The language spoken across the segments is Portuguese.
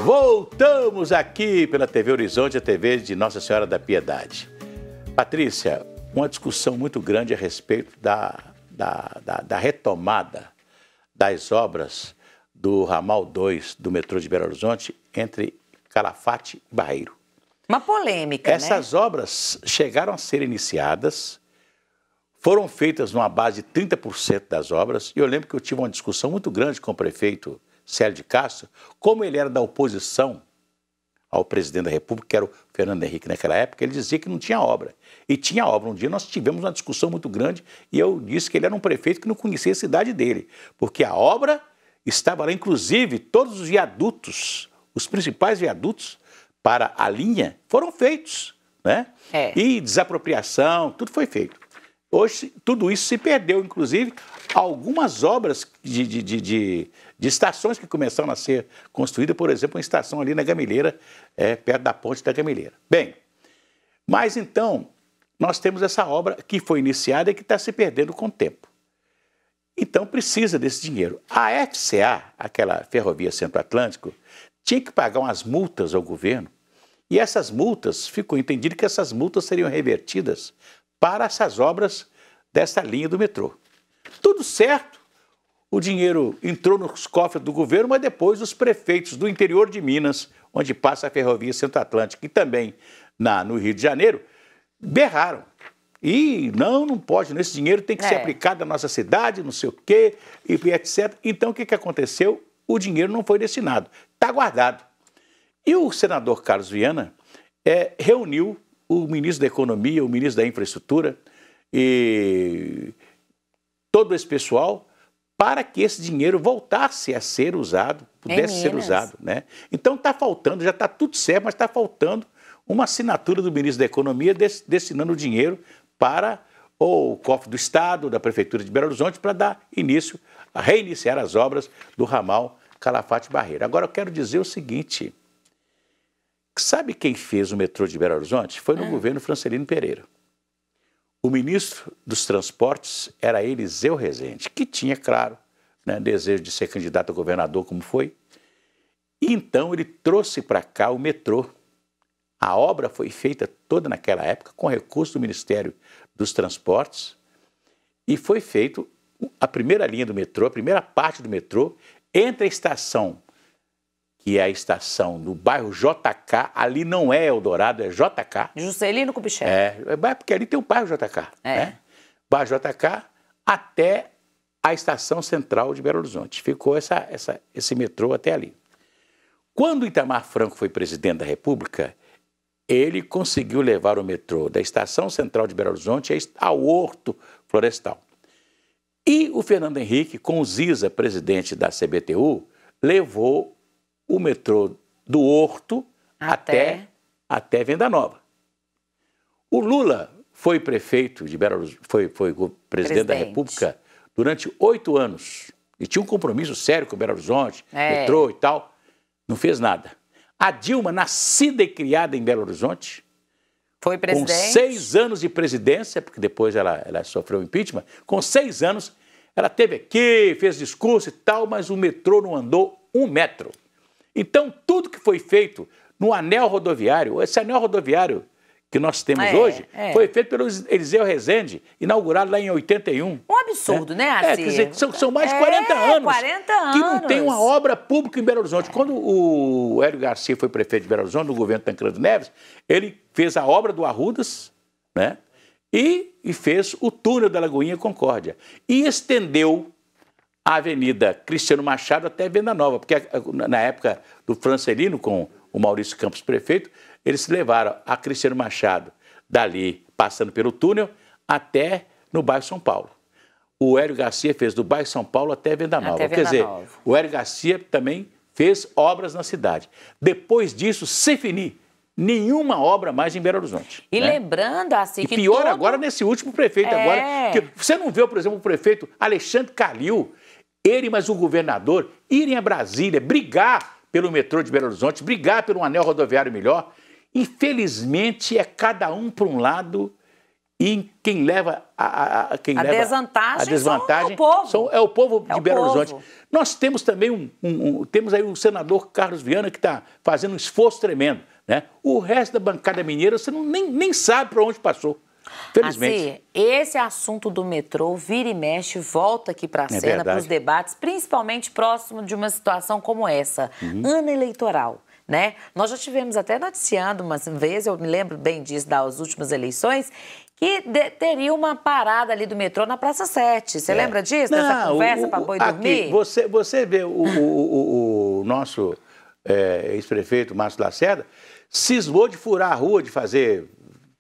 Voltamos aqui pela TV Horizonte, a TV de Nossa Senhora da Piedade. Patrícia, uma discussão muito grande a respeito da retomada das obras do ramal 2 do metrô de Belo Horizonte entre Calafate e Barreiro. Uma polêmica, Essas obras chegaram a ser iniciadas, foram feitas numa base de 30% das obras, e eu lembro que eu tive uma discussão muito grande com o prefeito Célio de Castro, como ele era da oposição ao presidente da República, que era o Fernando Henrique naquela época, ele dizia que não tinha obra. E tinha obra. Um dia nós tivemos uma discussão muito grande e eu disse que ele era um prefeito que não conhecia a cidade dele, porque a obra estava lá, inclusive todos os viadutos, os principais viadutos para a linha foram feitos, né? E desapropriação, tudo foi feito. Hoje, tudo isso se perdeu, inclusive, algumas obras de estações que começaram a ser construídas, por exemplo, uma estação ali na Gameleira, perto da ponte da Gameleira. Bem, mas então, nós temos essa obra que foi iniciada e que está se perdendo com o tempo. Então, precisa desse dinheiro. A FCA, aquela Ferrovia Centro-Atlântico, tinha que pagar umas multas ao governo, e essas multas, ficou entendido que essas multas seriam revertidas para essas obras dessa linha do metrô. Tudo certo, o dinheiro entrou nos cofres do governo, mas depois os prefeitos do interior de Minas, onde passa a Ferrovia Centro-Atlântica, e também no Rio de Janeiro, berraram. E não pode, esse dinheiro tem que ser aplicado na nossa cidade, não sei o quê, e etc. Então, o que aconteceu? O dinheiro não foi destinado, está guardado. E o senador Carlos Viana reuniu o ministro da Economia, o ministro da Infraestrutura e todo esse pessoal para que esse dinheiro voltasse a ser usado, pudesse ser usado, né? Então está faltando, já está tudo certo, mas está faltando uma assinatura do ministro da Economia destinando o dinheiro para o cofre do Estado, da Prefeitura de Belo Horizonte, para dar início, a reiniciar as obras do ramal Calafate-Barreiro. Agora eu quero dizer o seguinte, sabe quem fez o metrô de Belo Horizonte? Foi no governo Francelino Pereira. O ministro dos Transportes era Eliseu Rezende, que tinha, claro, desejo de ser candidato a governador, como foi. E então ele trouxe para cá o metrô. A obra foi feita toda naquela época com recurso do Ministério dos Transportes e foi feito a primeira linha do metrô, a primeira parte do metrô, entre a estação, que é a estação do bairro JK, ali não é Eldorado, é JK. Juscelino Kubitschek. Porque ali tem o bairro JK. Né? Bairro JK até a estação central de Belo Horizonte. Ficou esse metrô até ali. Quando Itamar Franco foi presidente da República, ele conseguiu levar o metrô da estação central de Belo Horizonte ao Horto Florestal. E o Fernando Henrique, com o Ziza, presidente da CBTU, levou o metrô do Horto até Venda Nova. O Lula foi prefeito de Belo Horizonte, foi presidente da República durante 8 anos. E tinha um compromisso sério com Belo Horizonte, metrô e tal. Não fez nada. A Dilma, nascida e criada em Belo Horizonte, foi presidente. Com 6 anos de presidência, porque depois ela sofreu impeachment, com 6 anos ela esteve aqui, fez discurso e tal, mas o metrô não andou 1 metro. Então, tudo que foi feito no anel rodoviário, esse anel rodoviário que nós temos hoje, foi feito pelo Eliseu Rezende, inaugurado lá em 81. Um absurdo, né, Assi? Quer dizer, são mais de 40 anos 40 anos que não tem uma obra pública em Belo Horizonte. Quando o Hélio Garcia foi prefeito de Belo Horizonte, no governo Tancredo Neves, ele fez a obra do Arrudas, né? E fez o túnel da Lagoinha Concórdia. E estendeu a Avenida Cristiano Machado até Venda Nova, porque na época do Francelino, com o Maurício Campos prefeito, eles levaram a Cristiano Machado dali, passando pelo túnel, até no bairro São Paulo. O Hélio Garcia fez do bairro São Paulo até Venda Nova. Quer dizer, o Hélio Garcia também fez obras na cidade. Depois disso, se finir, nenhuma obra mais em Belo Horizonte. E lembrando, assim, que pior agora nesse último prefeito agora. Que você não viu, por exemplo, o prefeito Alexandre Calil, ele mais o governador, irem a Brasília, brigar pelo metrô de Belo Horizonte, brigar por um anel rodoviário melhor. Infelizmente, é cada um para um lado E quem leva a desvantagem é o povo de Belo povo. Horizonte. Nós temos também temos aí o senador Carlos Viana, que está fazendo um esforço tremendo, né? O resto da bancada mineira, você nem sabe para onde passou. Felizmente. Assim, esse assunto do metrô vira e mexe, volta aqui para a cena, para os debates, principalmente próximo de uma situação como essa, ano eleitoral. Né? Nós já tivemos até noticiando umas vezes, eu me lembro bem disso, das últimas eleições, que teria uma parada ali do metrô na Praça 7. Você lembra disso? Dessa conversa para boi dormir? Você vê o nosso ex-prefeito, Márcio Lacerda, cismou de furar a rua, de fazer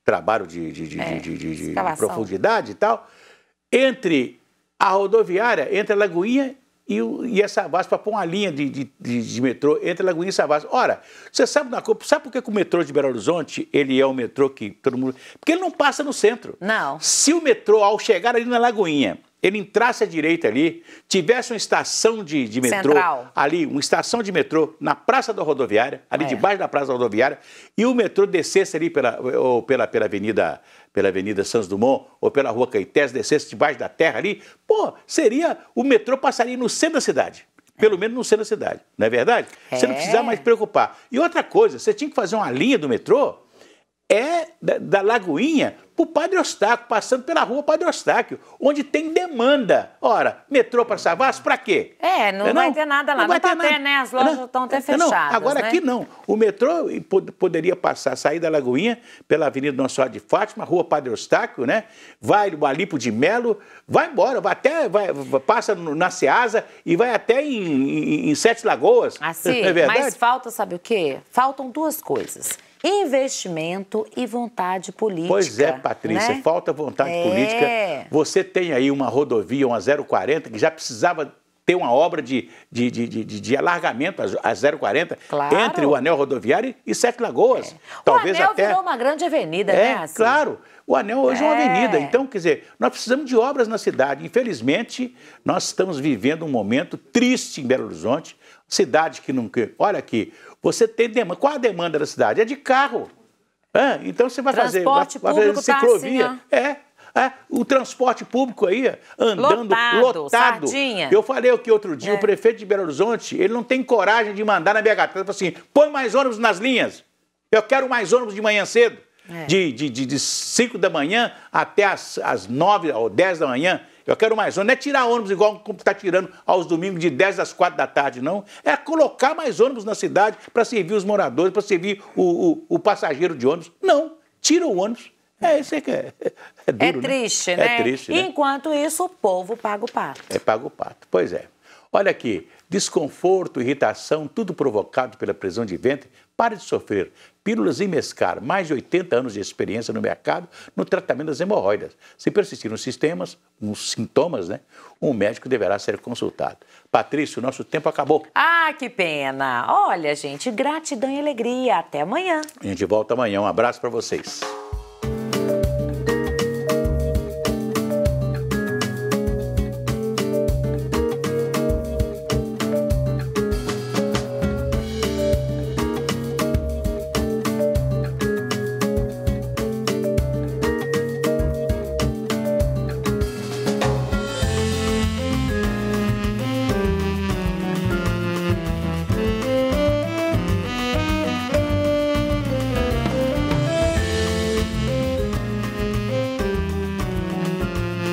trabalho de profundidade e tal, entre a rodoviária, entre a Lagoinha e a Savassi, para pôr uma linha de metrô entre a Lagoinha e Savassi. Ora, você sabe por que o metrô de Belo Horizonte, ele é um metrô que todo mundo... Porque ele não passa no centro. Não. Se o metrô, ao chegar ali na Lagoinha, ele entrasse à direita ali, tivesse uma estação de metrô... Central. Ali, uma estação de metrô na Praça da Rodoviária, ali debaixo da Praça da Rodoviária, e o metrô descesse ali pela Avenida Santos Dumont ou pela Rua Caetés, descesse debaixo da terra ali, o metrô passaria no centro da cidade. Pelo menos no centro da cidade, não é verdade? Você não precisava mais preocupar. E outra coisa, você tinha que fazer uma linha do metrô da Lagoinha para o Padre Eustáquio, passando pela Rua Padre Eustáquio, onde tem demanda. Ora, metrô para Savassi, para quê? Não vai ter nada lá. Não vai ter, né? As lojas estão até fechadas. Agora aqui não. O metrô poderia sair da Lagoinha pela Avenida Nossa Senhora de Fátima, Rua Padre Eustáquio, né? Vai o Alipo de Melo, vai embora, passa na Ceasa e vai até em Sete Lagoas. Assim, é verdade? mas falta, sabe o quê? Faltam duas coisas. Investimento e vontade política. Pois é, Patrícia, né? Falta vontade política. Você tem aí uma rodovia, uma 040, que já precisava ter uma obra de alargamento, a 040, entre o anel rodoviário e Sete Lagoas. Talvez o anel virou uma grande avenida, né? Assim. Claro. O anel hoje é uma avenida. Então, quer dizer, nós precisamos de obras na cidade. Infelizmente, nós estamos vivendo um momento triste em Belo Horizonte. Cidade que não... Olha aqui, você tem demanda. Qual a demanda da cidade? É de carro. Então você vai fazer ciclovia. Tá assim, o transporte público aí andando lotado. Sardinha. Eu falei aqui outro dia, o prefeito de Belo Horizonte, ele não tem coragem de mandar na BH. Ele falou assim, põe mais ônibus nas linhas. Eu quero mais ônibus de manhã cedo. De 5 da manhã até as 9 ou 10 da manhã. Eu quero mais ônibus. Não é tirar ônibus igual como está tirando aos domingos de 10 às 4 da tarde, não. É colocar mais ônibus na cidade para servir os moradores, para servir o passageiro de ônibus. Não, tira o ônibus. Isso aí que é duro, triste, né? É triste, né? Enquanto isso, o povo paga o pato. Paga o pato, pois é. Olha aqui, desconforto, irritação, tudo provocado pela prisão de ventre. Pare de sofrer. Pílulas Imescar, mais de 80 anos de experiência no mercado no tratamento das hemorroidas. Se persistirem os sintomas, né, um médico deverá ser consultado. Patrícia, o nosso tempo acabou. Que pena. Olha, gente, gratidão e alegria. Até amanhã. A gente volta amanhã. Um abraço para vocês.